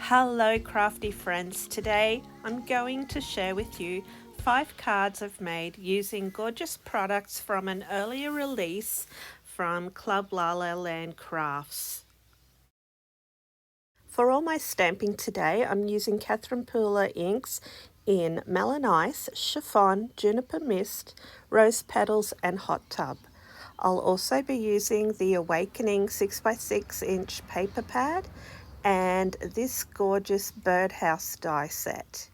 Hello crafty friends, today I'm going to share with you 5 cards I've made using gorgeous products from an earlier release from Club La La Land Crafts. For all my stamping today, I'm using Catherine Pooler inks in Melon Ice, Chiffon, Juniper Mist, Rose Petals and Hot Tub. I'll also be using the Awakening 6x6 inch paper pad and this gorgeous birdhouse die set.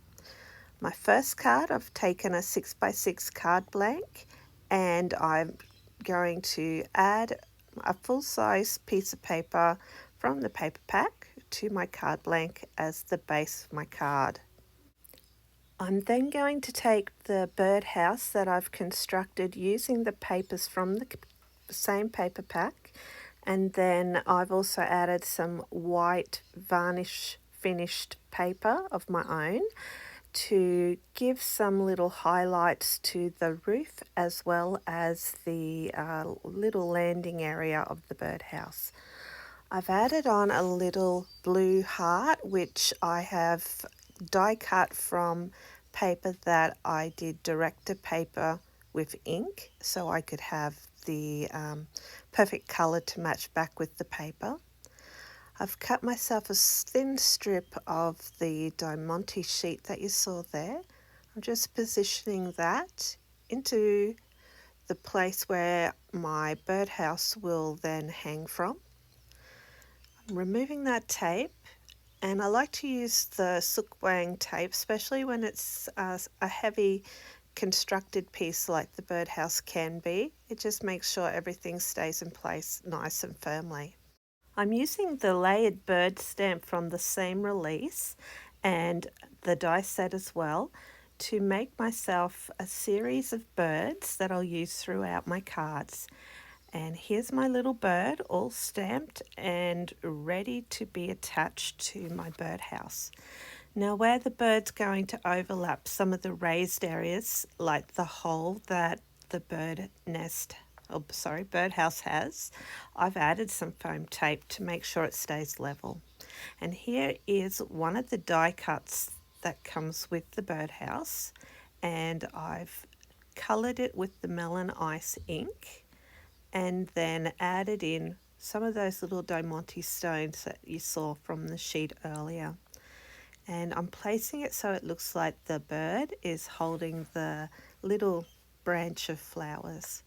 My first card, I've taken a 6x6 card blank and I'm going to add a full-size piece of paper from the paper pack to my card blank as the base of my card. I'm then going to take the birdhouse that I've constructed using the papers from the same paper pack, and then I've also added some white varnish finished paper of my own to give some little highlights to the roof as well as the little landing area of the birdhouse. I've added on a little blue heart which I have die cut from paper that I did direct paper with ink so I could have the perfect colour to match back with the paper. I've cut myself a thin strip of the Diamante sheet that you saw there. I'm just positioning that into the place where my birdhouse will then hang from. I'm removing that tape, and I like to use the Sukwang tape, especially when it's a heavy constructed piece like the birdhouse can be. It just makes sure everything stays in place nice and firmly. I'm using the layered bird stamp from the same release and the die set as well to make myself a series of birds that I'll use throughout my cards. And here's my little bird all stamped and ready to be attached to my birdhouse. Now where the bird's going to overlap some of the raised areas, like the hole that the birdhouse has, I've added some foam tape to make sure it stays level. And here is one of the die cuts that comes with the birdhouse, and I've coloured it with the Melon Ice ink and then added in some of those little Diamante stones that you saw from the sheet earlier. And I'm placing it so it looks like the bird is holding the little branch of flowers.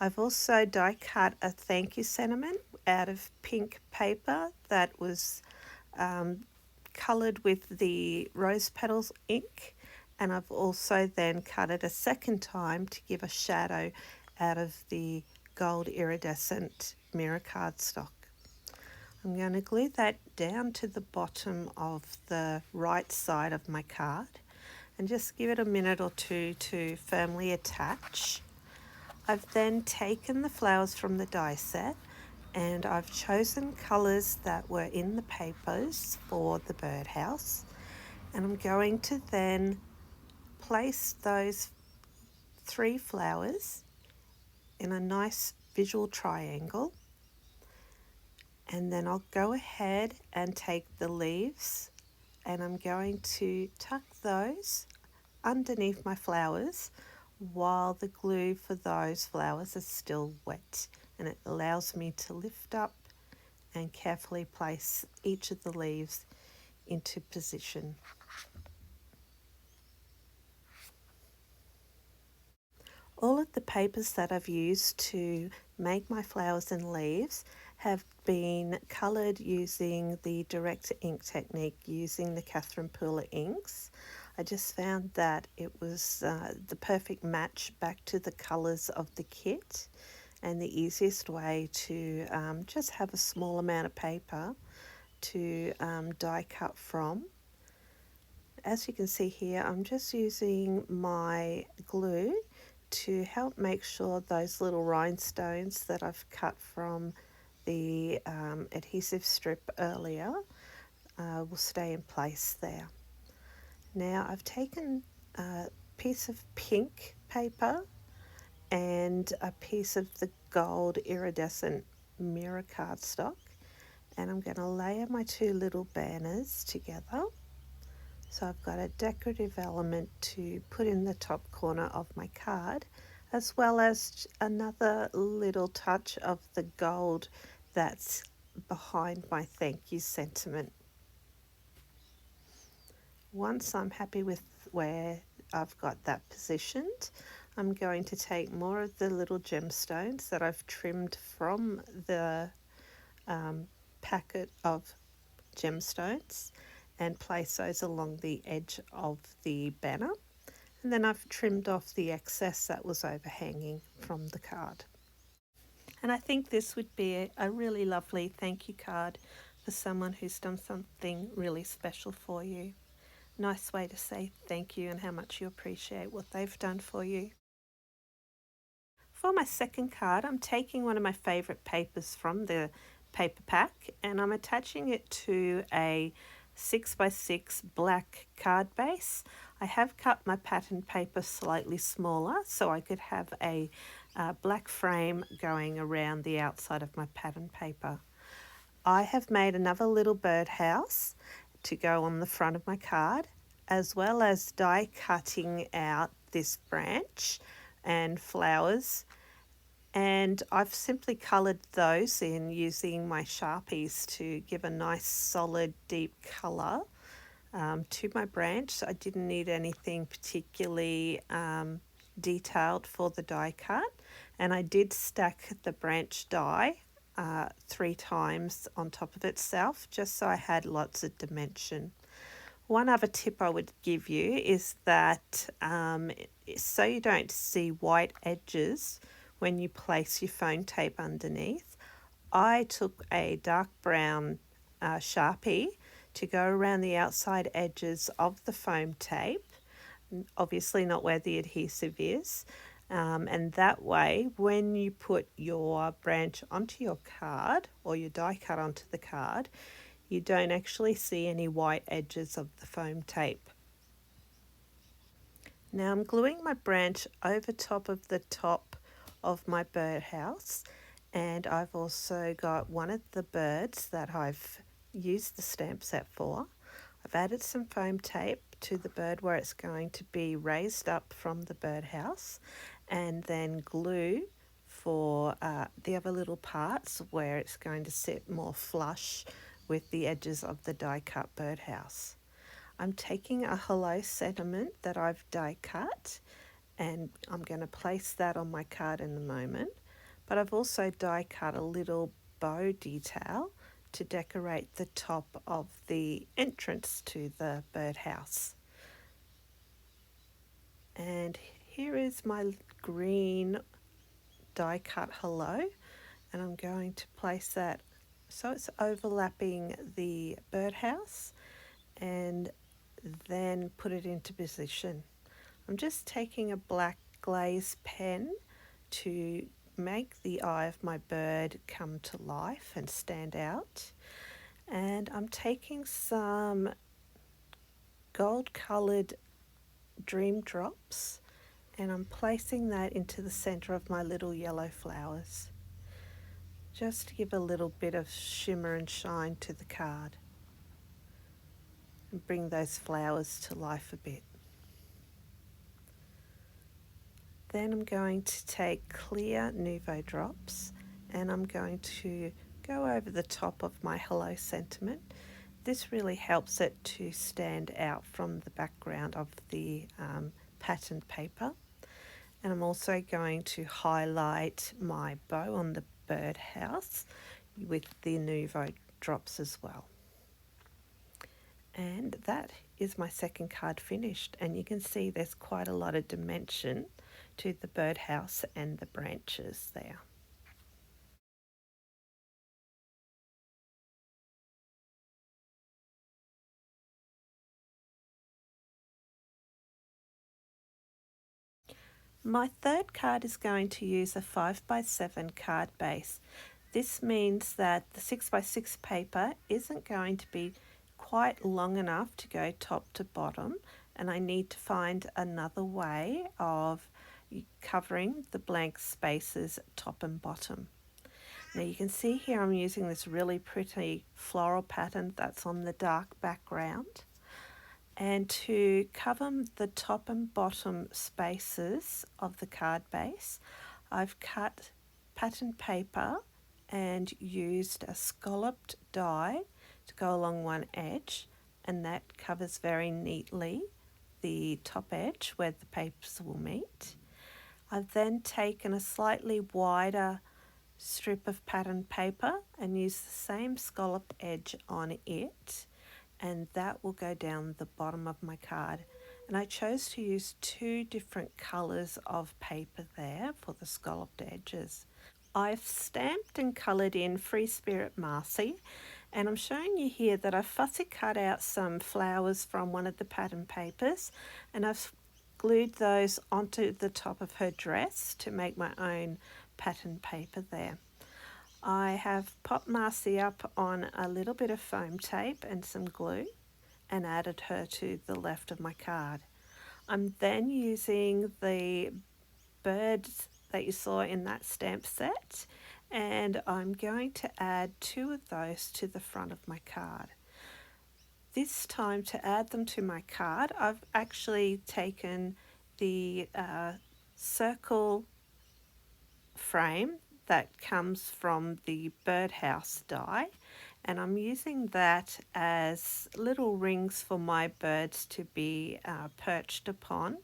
I've also die cut a thank you sentiment out of pink paper that was coloured with the rose petals ink, and I've also then cut it a second time to give a shadow out of the gold iridescent mirror cardstock. I'm going to glue that down to the bottom of the right side of my card and just give it a minute or two to firmly attach. I've then taken the flowers from the die set and I've chosen colours that were in the papers for the birdhouse, and I'm going to then place those 3 flowers in a nice visual triangle, and then I'll go ahead and take the leaves and I'm going to tuck those underneath my flowers while the glue for those flowers is still wet, and it allows me to lift up and carefully place each of the leaves into position. All of the papers that I've used to make my flowers and leaves have been coloured using the direct ink technique using the Catherine Pooler inks. I just found that it was the perfect match back to the colours of the kit and the easiest way to just have a small amount of paper to die cut from. As you can see here, I'm just using my glue to help make sure those little rhinestones that I've cut from the adhesive strip earlier will stay in place there. Now I've taken a piece of pink paper and a piece of the gold iridescent mirror cardstock, And I'm going to layer my two little banners together. So I've got a decorative element to put in the top corner of my card, as well as another little touch of the gold that's behind my thank you sentiment. Once I'm happy with where I've got that positioned, I'm going to take more of the little gemstones that I've trimmed from the packet of gemstones and place those along the edge of the banner. And then I've trimmed off the excess that was overhanging from the card. And I think this would be a really lovely thank you card for someone who's done something really special for you. Nice way to say thank you and how much you appreciate what they've done for you. For my second card, I'm taking one of my favourite papers from the paper pack and I'm attaching it to a 6x6 black card base. I have cut my pattern paper slightly smaller so I could have a black frame going around the outside of my pattern paper. I have made another little birdhouse to go on the front of my card, as well as die cutting out this branch and flowers, and I've simply coloured those in using my Sharpies to give a nice solid deep colour to my branch. I didn't need anything particularly detailed for the die cut, and I did stack the branch die 3 times on top of itself just so I had lots of dimension. One other tip I would give you is that so you don't see white edges when you place your foam tape underneath, I took a dark brown Sharpie to go around the outside edges of the foam tape, obviously not where the adhesive is, and that way when you put your branch onto your card or your die cut onto the card, you don't actually see any white edges of the foam tape. Now I'm gluing my branch over top of the top of my birdhouse, and I've also got one of the birds that I've used the stamp set for. I've added some foam tape to the bird where it's going to be raised up from the birdhouse, and then glue for the other little parts where it's going to sit more flush with the edges of the die cut birdhouse. I'm taking a hello sentiment that I've die cut and I'm going to place that on my card in a moment, but I've also die cut a little bow detail to decorate the top of the entrance to the birdhouse. And here is my green die cut hello, and I'm going to place that so it's overlapping the birdhouse and then put it into position. I'm just taking a black glaze pen to make the eye of my bird come to life and stand out, and I'm taking some gold coloured dream drops and I'm placing that into the center of my little yellow flowers just to give a little bit of shimmer and shine to the card and bring those flowers to life a bit. Then I'm going to take clear Nuvo drops and I'm going to go over the top of my hello sentiment. This really helps it to stand out from the background of the patterned paper. And I'm also going to highlight my bow on the birdhouse with the Nuvo drops as well. And that is my second card finished, and you can see there's quite a lot of dimension to the birdhouse and the branches there. My third card is going to use a 5x7 card base. This means that the 6x6 paper isn't going to be quite long enough to go top to bottom, and I need to find another way of covering the blank spaces top and bottom. Now you can see here I'm using this really pretty floral pattern that's on the dark background. And to cover the top and bottom spaces of the card base, I've cut pattern paper and used a scalloped die to go along one edge, and that covers very neatly the top edge where the papers will meet. I've then taken a slightly wider strip of pattern paper and used the same scalloped edge on it, and that will go down the bottom of my card. And I chose to use two different colours of paper there for the scalloped edges. I've stamped and coloured in Free Spirit Marcy, and I'm showing you here that I've fussy cut out some flowers from one of the pattern papers, and I've glued those onto the top of her dress to make my own pattern paper there. I have popped Marcy up on a little bit of foam tape and some glue and added her to the left of my card. I'm then using the birds that you saw in that stamp set, and I'm going to add two of those to the front of my card. This time, to add them to my card, I've actually taken the circle frame that comes from the birdhouse die, and I'm using that as little rings for my birds to be perched upon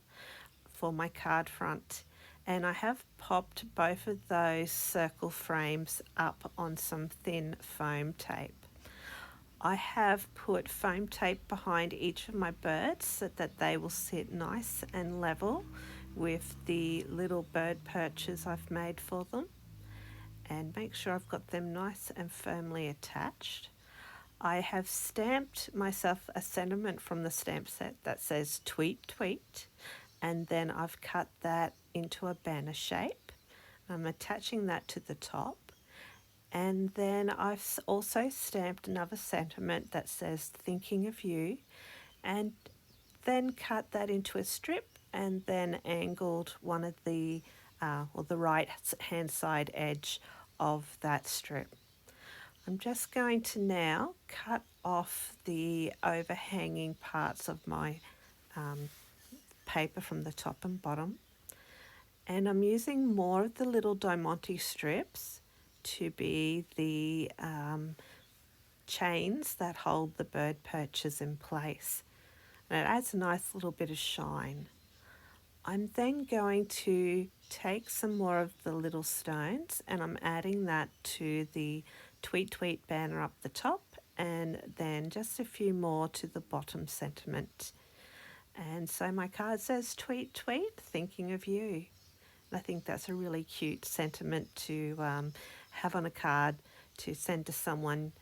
for my card front. And I have popped both of those circle frames up on some thin foam tape. I have put foam tape behind each of my birds so that they will sit nice and level with the little bird perches I've made for them, and make sure I've got them nice and firmly attached. I have stamped myself a sentiment from the stamp set that says tweet tweet, and then I've cut that into a banner shape. I'm attaching that to the top, and then I've also stamped another sentiment that says thinking of you, and then cut that into a strip and then angled one of the the right hand side edge of that strip. I'm just going to now cut off the overhanging parts of my paper from the top and bottom, and I'm using more of the little Diamante strips to be the chains that hold the bird perches in place, and it adds a nice little bit of shine. I'm then going to take some more of the little stones, and I'm adding that to the tweet tweet banner up the top, and then just a few more to the bottom sentiment. And so my card says tweet tweet, thinking of you. And I think that's a really cute sentiment to have on a card to send to someone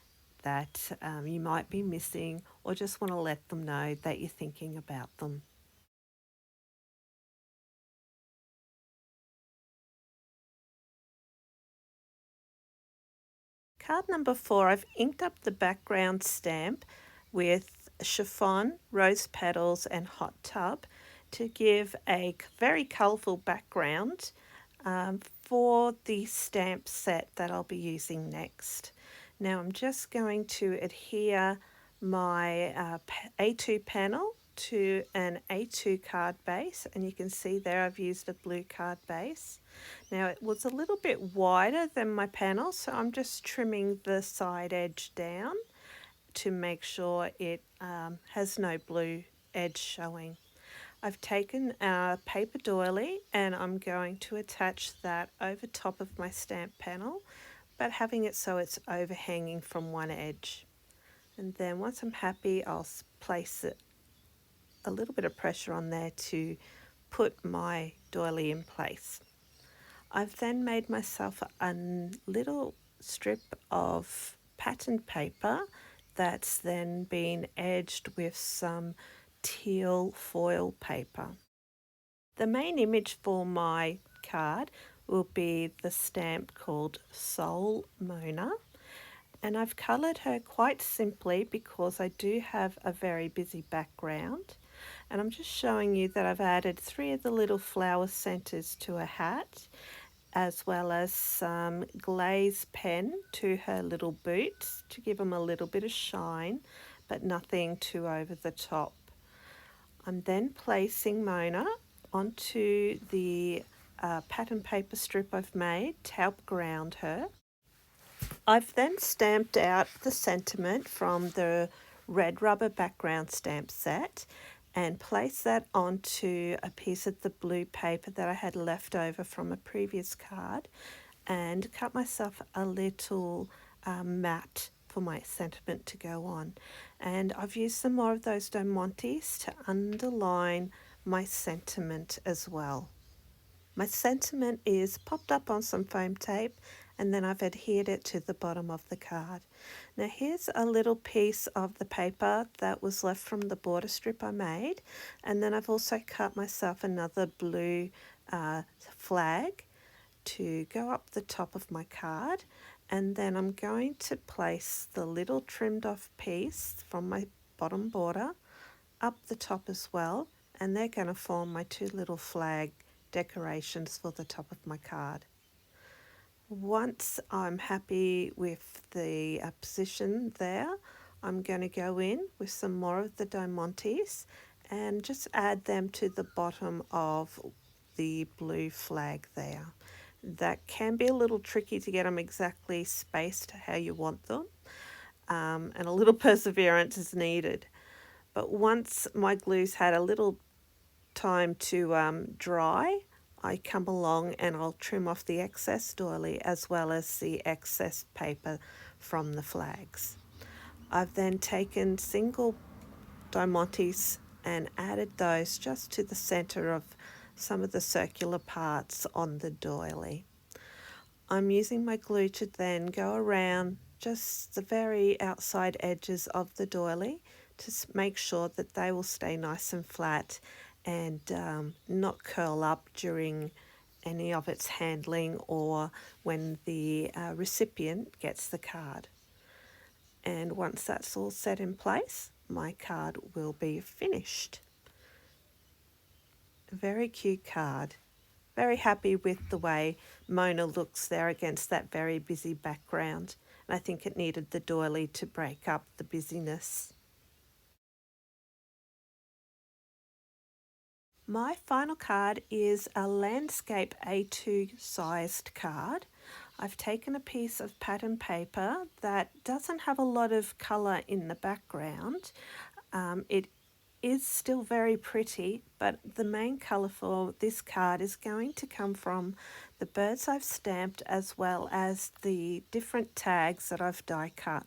that you might be missing, or just want to let them know that you're thinking about them. Card number 4, I've inked up the background stamp with chiffon, rose petals and hot tub to give a very colourful background for the stamp set that I'll be using next. Now I'm just going to adhere my A2 panel to an A2 card base, and you can see there I've used a blue card base. Now it was a little bit wider than my panel, so I'm just trimming the side edge down to make sure it has no blue edge showing. I've taken a paper doily and I'm going to attach that over top of my stamp panel, but having it so it's overhanging from one edge. And then once I'm happy, I'll place it a little bit of pressure on there to put my doily in place. I've then made myself a little strip of pattern paper that's then been edged with some teal foil paper. The main image for my card will be the stamp called Soul Mona, and I've coloured her quite simply because I do have a very busy background, and I'm just showing you that I've added 3 of the little flower centres to a hat, as well as some glaze pen to her little boots to give them a little bit of shine, but nothing too over the top. I'm then placing Mona onto the pattern paper strip I've made to help ground her. I've then stamped out the sentiment from the red rubber background stamp set and placed that onto a piece of the blue paper that I had left over from a previous card and cut myself a little mat for my sentiment to go on. And I've used some more of those Diamantes to underline my sentiment as well. My sentiment is popped up on some foam tape and then I've adhered it to the bottom of the card. Now here's a little piece of the paper that was left from the border strip I made, and then I've also cut myself another blue flag to go up the top of my card, and then I'm going to place the little trimmed off piece from my bottom border up the top as well, and they're going to form my two little flag decorations for the top of my card. Once I'm happy with the position there, I'm going to go in with some more of the Diamantes and just add them to the bottom of the blue flag there. That can be a little tricky to get them exactly spaced how you want them, and a little perseverance is needed. But once my glue's had a little time to dry, I come along and I'll trim off the excess doily as well as the excess paper from the flags. I've then taken single Diamantes and added those just to the center of some of the circular parts on the doily. I'm using my glue to then go around just the very outside edges of the doily to make sure that they will stay nice and flat and not curl up during any of its handling or when the recipient gets the card. And once that's all set in place, my card will be finished. A very cute card. Very happy with the way Mona looks there against that very busy background. And I think it needed the doily to break up the busyness. My final card is a landscape A2 sized card. I've taken a piece of pattern paper that doesn't have a lot of colour in the background. It is still very pretty, but the main colour for this card is going to come from the birds I've stamped as well as the different tags that I've die cut.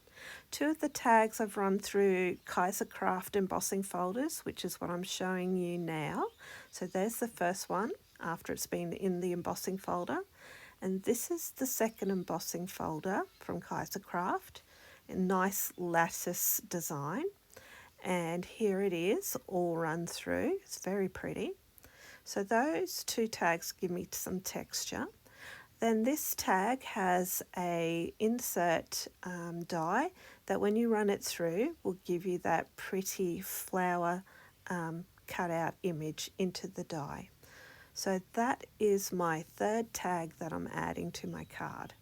Two of the tags I've run through Kaiser Craft embossing folders, which is what I'm showing you now. So there's the first one after it's been in the embossing folder. And this is the second embossing folder from Kaiser Craft. A nice lattice design. And here it is all run through. It's very pretty. So those two tags give me some texture. Then this tag has a insert die that when you run it through will give you that pretty flower cutout image into the die. So that is my third tag that I'm adding to my card.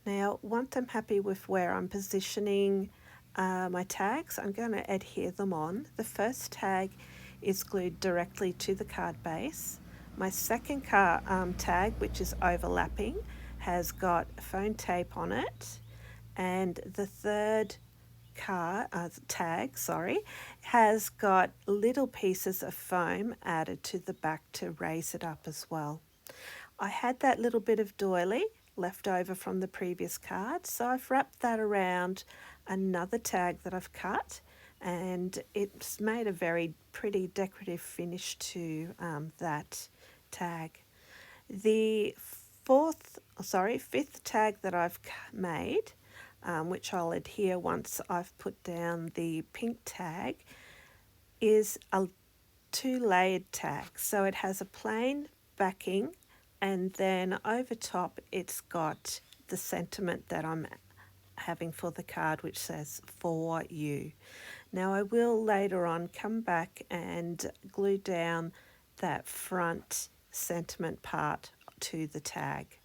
Now once I'm happy with where I'm positioning my tags, I'm going to adhere them on. The first tag is glued directly to the card base. My second tag, which is overlapping, has got foam tape on it, and the third tag has got little pieces of foam added to the back to raise it up as well. I had that little bit of doily left over from the previous card, so I've wrapped that around another tag that I've cut, and it's made a very pretty decorative finish to that tag. The fifth tag that I've made, which I'll adhere once I've put down the pink tag, is a two-layered tag. So it has a plain backing, and then over top it's got the sentiment that I'm having for the card, which says "For You." Now I will later on come back and glue down that front sentiment part to the tag.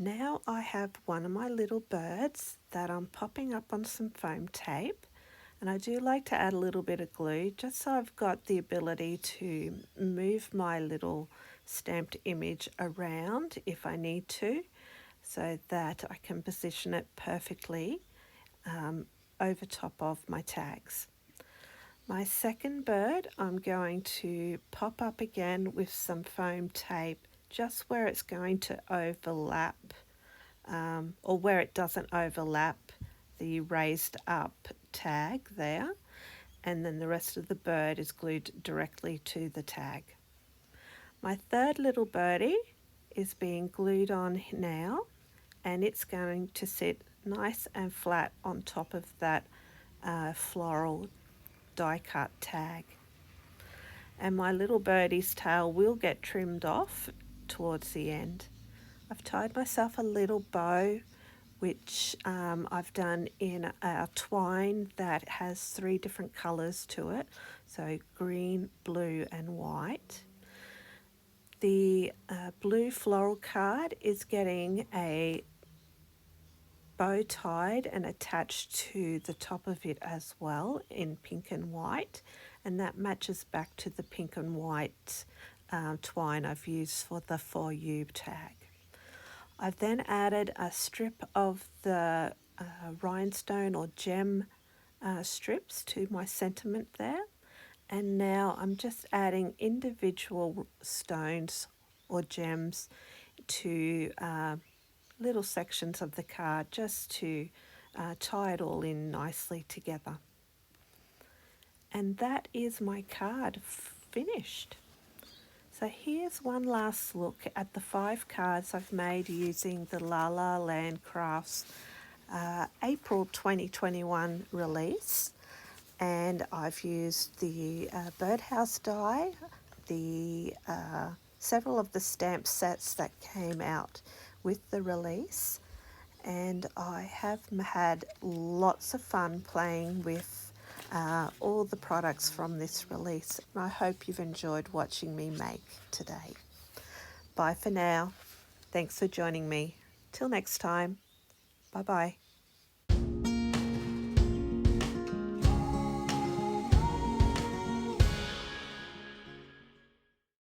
Now I have one of my little birds that I'm popping up on some foam tape, and I do like to add a little bit of glue just so I've got the ability to move my little stamped image around if I need to, so that I can position it perfectly over top of my tags. My second bird I'm going to pop up again with some foam tape just where it's going to overlap, or where it doesn't overlap the raised up tag there, and then the rest of the bird is glued directly to the tag. My third little birdie is being glued on now, and it's going to sit nice and flat on top of that floral die cut tag. And my little birdie's tail will get trimmed off towards the end. I've tied myself a little bow, which I've done in a twine that has 3 different colours to it, so green, blue and white. The blue floral card is getting a bow tied and attached to the top of it as well in pink and white, and that matches back to the pink and white twine I've used for the For You tag. I've then added a strip of the rhinestone or gem strips to my sentiment there, and now I'm just adding individual stones or gems to little sections of the card just to tie it all in nicely together. And that is my card finished. So here's one last look at the 5 cards I've made using the La La Land Crafts April 2021 release. And I've used the birdhouse die, the several of the stamp sets that came out with the release, and I have had lots of fun playing with all the products from this release, and I hope you've enjoyed watching me make today. Bye for now. Thanks for joining me. Till next time. Bye bye.